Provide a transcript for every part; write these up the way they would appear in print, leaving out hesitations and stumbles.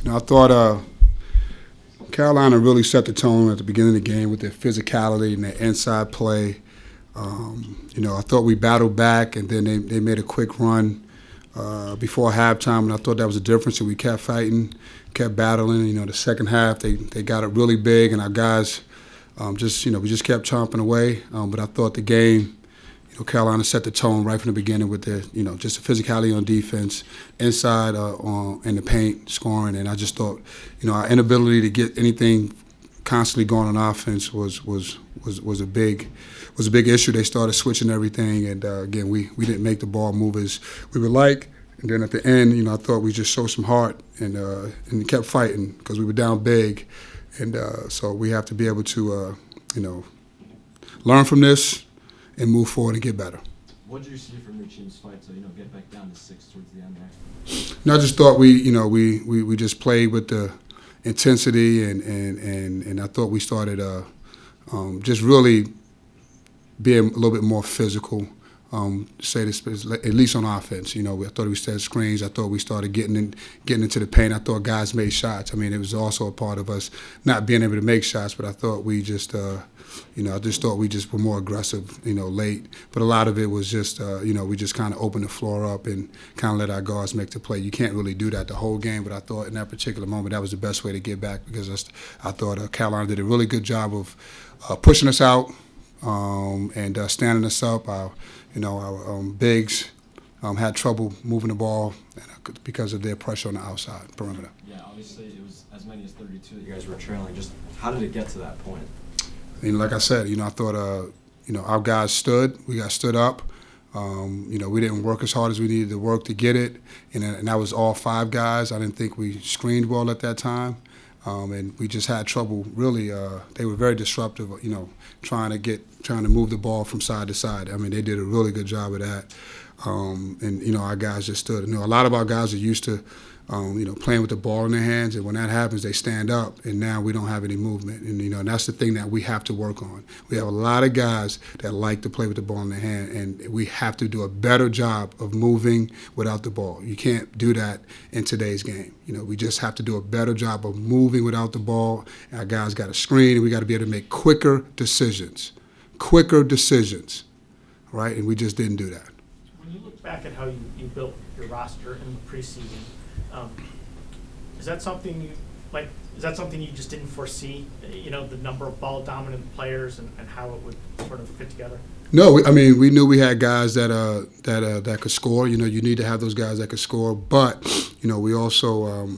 I thought Carolina really set the tone at the beginning of the game with their physicality and their inside play. I thought we battled back, and then they made a quick run before halftime, and I thought that was the difference. And we kept fighting, kept battling. The second half they got it really big, and our guys we just kept chomping away. But I thought the game, Carolina set the tone right from the beginning with their, just the physicality on defense, inside in the paint, scoring, and I just thought, our inability to get anything constantly going on offense was a big issue. They started switching everything, and again, we didn't make the ball move as we would like. And then at the end, I thought we just showed some heart and kept fighting because we were down big, and so we have to be able to learn from this and move forward and get better. What did you see from your team's fight to get back down to 6 towards the end there? I just thought we just played with the intensity and I thought we started just really being a little bit more physical. Say this, at least on offense. I thought we set screens. I thought we started getting into the paint. I thought guys made shots. It was also a part of us not being able to make shots, but I thought we just, I just thought we just were more aggressive, late. But a lot of it was just, we just kind of opened the floor up and kind of let our guards make the play. You can't really do that the whole game, but I thought in that particular moment that was the best way to get back because I thought Carolina did a really good job of pushing us out and standing us up. Our bigs had trouble moving the ball because of their pressure on the outside perimeter. Yeah, obviously it was as many as 32 that you guys were trailing. Just how did it get to that point? Like I said, I thought, our guys stood. We got stood up. We didn't work as hard as we needed to work to get it, and that was all 5 guys. I didn't think we screened well at that time. And we just had trouble. Really, they were very disruptive. Trying to move the ball from side to side. They did a really good job of that. And our guys just stood. A lot of our guys are used to, playing with the ball in their hands, and when that happens, they stand up. And now we don't have any movement. And and that's the thing that we have to work on. We have a lot of guys that like to play with the ball in their hand, and we have to do a better job of moving without the ball. You can't do that in today's game. We just have to do a better job of moving without the ball. Our guys got to screen, and we got to be able to make quicker decisions, right? And we just didn't do that. When you look back at how you built your roster in the preseason, is that something you just didn't foresee? The number of ball dominant players and how it would sort of fit together. No, we knew we had guys that could score. You need to have those guys that could score, but we also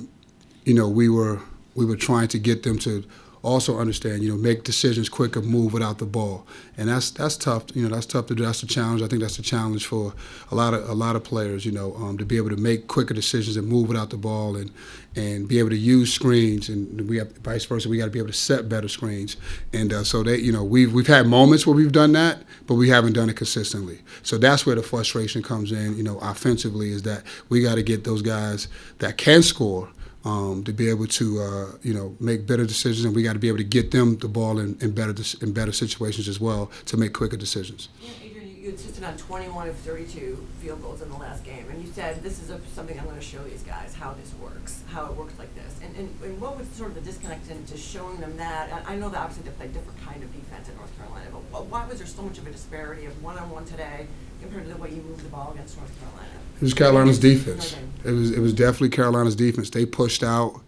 we were trying to get them to also understand, make decisions quicker, move without the ball, and that's tough. That's tough to do. That's the challenge. I think that's the challenge for a lot of players. To be able to make quicker decisions and move without the ball, and be able to use screens, and we have vice versa. We got to be able to set better screens, and so they, we've had moments where we've done that, but we haven't done it consistently. So that's where the frustration comes in. Offensively, is that we got to get those guys that can score. To be able to, make better decisions, and we got to be able to get them the ball in better situations as well to make quicker decisions. Yeah, Adrian, you insisted on 21 of 32 field goals in the last game, and you said this is something I'm going to show these guys how this works, how it works like this. And what was sort of the disconnect into showing them that? I know that obviously they play a different kind of defense in North Carolina, but why was there so much of a disparity of one-on-one today compared to the way you moved the ball against North Carolina? It was Carolina's defense. It was definitely Carolina's defense. They pushed out.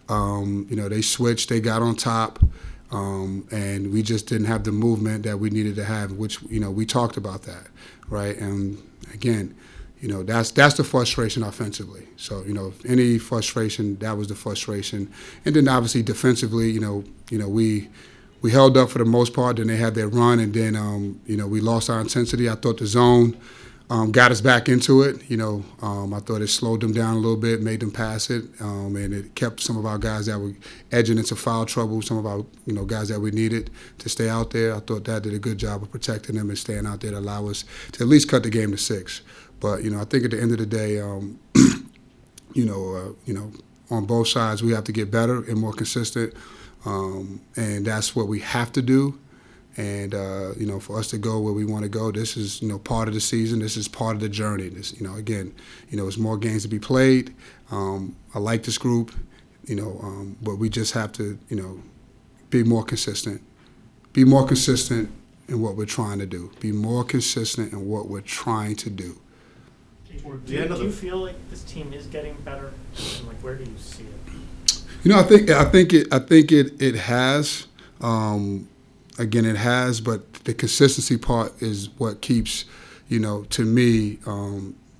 They switched. They got on top, and we just didn't have the movement that we needed to have. Which we talked about that, right? And again, that's the frustration offensively. So any frustration, that was the frustration. And then obviously defensively, we held up for the most part. Then they had their run, and then we lost our intensity. I thought the zone got us back into it. I thought it slowed them down a little bit, made them pass it, and it kept some of our guys that were edging into foul trouble, some of our guys that we needed to stay out there. I thought that did a good job of protecting them and staying out there to allow us to at least cut the game to 6. But I think at the end of the day, on both sides we have to get better and more consistent, and that's what we have to do. And for us to go where we want to go, this is part of the season. This is part of the journey. This again, it's more games to be played. I like this group. but we just have to, be more consistent. Be more consistent in what we're trying to do. Be more consistent in what we're trying to do. Do you feel like this team is getting better? And like, where do you see it? I think it has. Again, it has, but the consistency part is what keeps, to me,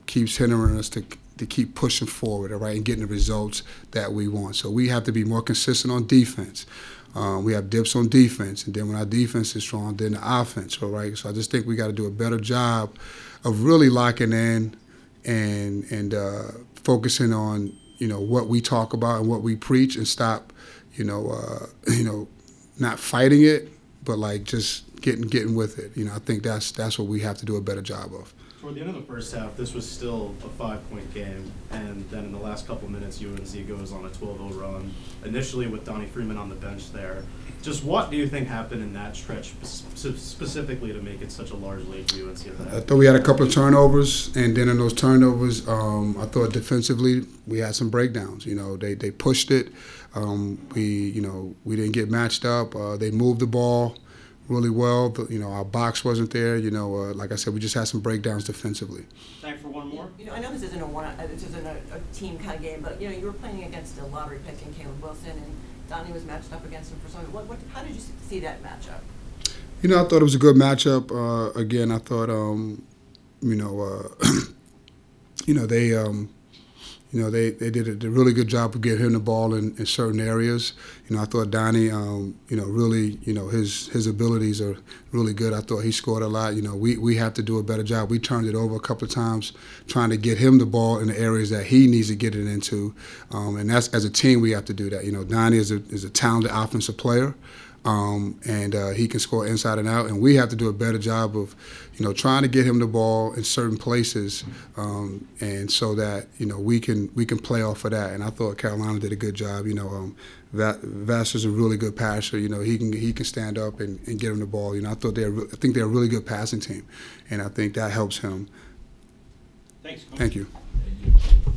keeps hindering us to keep pushing forward, all right, and getting the results that we want. So we have to be more consistent on defense. We have dips on defense, and then when our defense is strong, then the offense, all right? So I just think we got to do a better job of really locking in and focusing on, what we talk about and what we preach, and stop, not fighting it, but like just getting with it. I think that's what we have to do a better job of. Toward the end of the first half, this was still a 5-point game, and then in the last couple minutes, UNC goes on a 12-0 run, initially with Donnie Freeman on the bench there. Just what do you think happened in that stretch specifically to make it such a large lead for UNC? I thought we had a couple of turnovers, and then in those turnovers, I thought defensively we had some breakdowns. They pushed it. We didn't get matched up. They moved the ball really well. Our box wasn't there. Like I said, we just had some breakdowns defensively. Time for one more. I know this isn't a team kind of game, but you were playing against a lottery pick in Caleb Wilson, and Donnie was matched up against him for something. How did you see that matchup? I thought it was a good matchup. Again, I thought, they did a really good job of getting him the ball in certain areas. I thought Donnie, really, his abilities are really good. I thought he scored a lot. We have to do a better job. We turned it over a couple of times trying to get him the ball in the areas that he needs to get it into. And that's, as a team, we have to do that. Donnie is a talented offensive player. And he can score inside and out, and we have to do a better job of, trying to get him the ball in certain places, and so that we can play off of that. And I thought Carolina did a good job. Vassar's a really good passer. He can stand up and get him the ball. I think they're a really good passing team, and I think that helps him. Thanks. Thank you. Thank you.